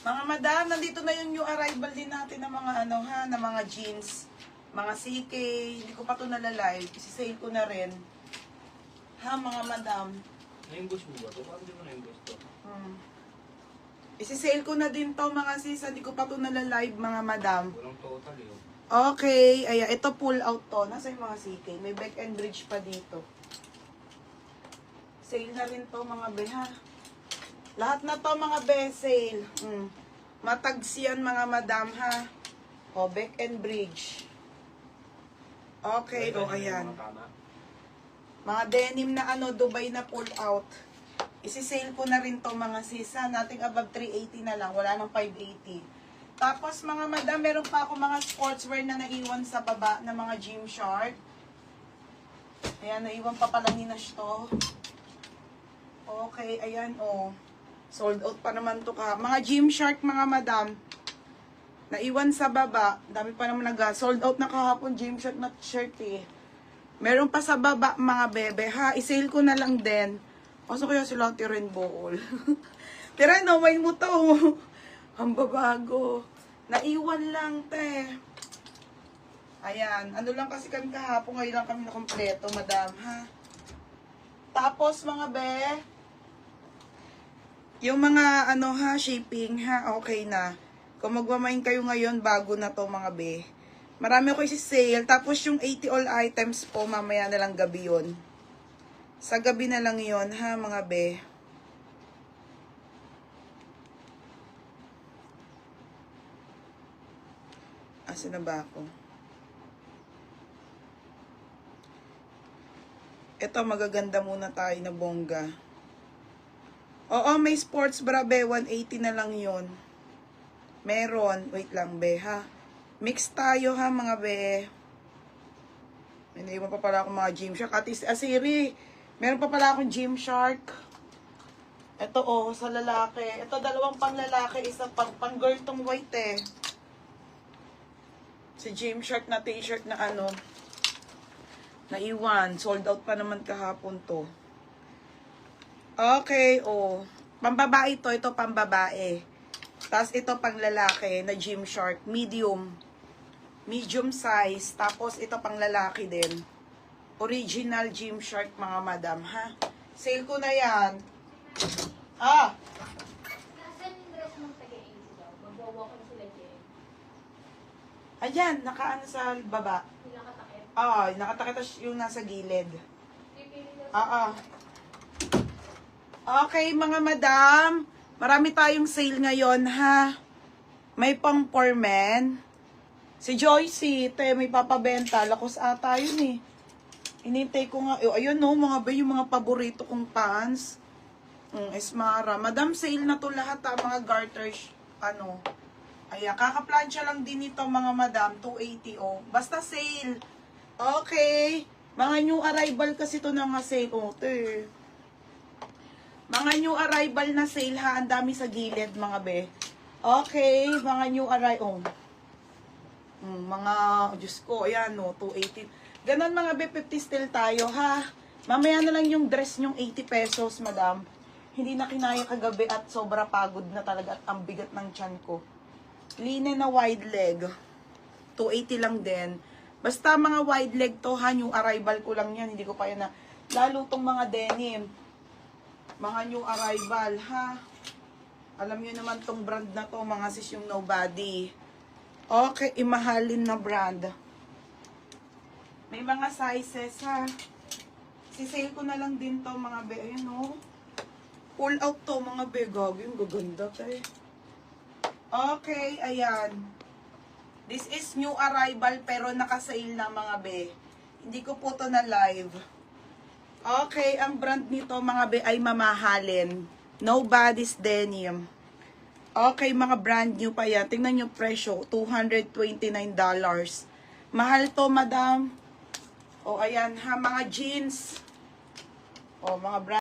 Mga madam, nandito na yung new arrival din natin ng mga ano ha, ng mga jeans. Mga CK, hindi ko pa ito nalalive. Isi-sale ko na rin. Ha, mga madam. Na-inbox mo ba ito? Paano di mo na-inbox ito? Isi-sale ko na din to mga sis. Hindi ko pa ito nalalive, mga madam. Walang total eh. Okay, ayan. Ito pull out to. Nasa yung mga CK. May back and bridge pa dito. Sale na rin to mga be ha. Lahat na to mga be, sale. Matags yan mga madam ha. O, back and bridge. Okay, o ayan. Mga denim na ano, Dubai na pull out. Isi-sale ko na rin to mga sisa. Nating above 380 na lang. Wala nang 580. Tapos mga madam, meron pa ako mga sportswear na naiwan sa baba na mga Gymshark. Ayan, naiwan pa pala ni Nash to. Okay, ayan o. Sold out pa naman to ka. Mga Gymshark mga madam. Naiwan sa baba. Dami pa naman sold out na kahapon Gymshark na shirt eh. Meron pa sa baba mga bebe ha. I-sale ko na lang din. Kaso kaya sila Rainbow all. Tira no, may mo to. Ang babago. Naiwan lang te. Ayan. Ano lang kasi kami kahapon. Ngayon lang kami na kompleto madam ha. Tapos mga be. Yung mga ano ha, shipping ha. Okay na. Kung magmamain kayo ngayon, bago na to mga be. Marami ako isi-sale. Tapos yung 80 all items po, mamaya na lang gabi yun. Sa gabi na lang yun, ha mga be. Asa na ba ako? Ito, magaganda muna tayo na bongga. Oo, may sports bra be. 180 na lang yun. Meron. Wait lang, be, ha. Mix tayo, ha, mga be. May naiwan pa pala akong mga Gymshark. Asiri, meron pa pala akong Gymshark. Ito, oh, sa lalaki. Ito, dalawang pang lalaki. Isa pang girl tong white, eh. Si Gymshark na t-shirt na ano. Naiwan. Sold out pa naman kahapon to. Okay, oh. Pambabae to. Ito, pambabae. Tapos ito pang lalaki na Gymshark, medium size. Tapos ito pang lalaki din. Original Gymshark mga madam, ha? Sale ko na yan. Ah! Nasaan yung dress ng taga-AC daw? Magwawa ko na sila dyan. Ayan, nakaano sa baba. Hindi nakatakip. Ah, nakatakita yung nasa gilid. Pipili daw Ah. Okay, mga madam. Marami tayong sale ngayon, ha? May pang for men. Si Joycey, may papabenta. Lakos ata yun, eh. Inintay ko nga. Ayun, no, mga ba yung mga paborito kong pants. Esmara. Madam, sale na to lahat, ha? Mga garters, ano. Ayan, kakaplansya lang din ito, mga madam. 280, oh. Basta sale. Okay. Mga new arrival kasi to na nga sale. Oh, te. Mga new arrival na sale ha, ang dami sa gilid mga be. Okay, mga new arrival. Mga, Diyos ko, ayan no, 280. Ganon mga be, 50 still tayo ha. Mamaya na lang yung dress nyong 80 pesos, madam. Hindi na kinaya kagabi at sobra pagod na talaga at ang bigat ng tiyan ko. Linen na wide leg. 280 lang din. Basta mga wide leg to ha, new arrival ko lang yan. Hindi ko pa yan na, lalo tong mga denim. Mga new arrival, ha? Alam nyo naman tong brand na to, mga sis yung Nobody. Okay, imahalin na brand. May mga sizes, ha? Sisale ko na lang din to, mga be. Ayun, oh. Pull out to, mga be. Gagi, yung gaganda, tayo. Okay, ayan. This is new arrival, pero nakasale na, mga be. Hindi ko po to na live. Okay, ang brand nito mga be ay mamahalin. Nobody's denim. Okay, mga brand new pa yan. Tingnan nyo presyo, $229. Mahal to, madam. O, ayan ha, mga jeans. O, mga brand.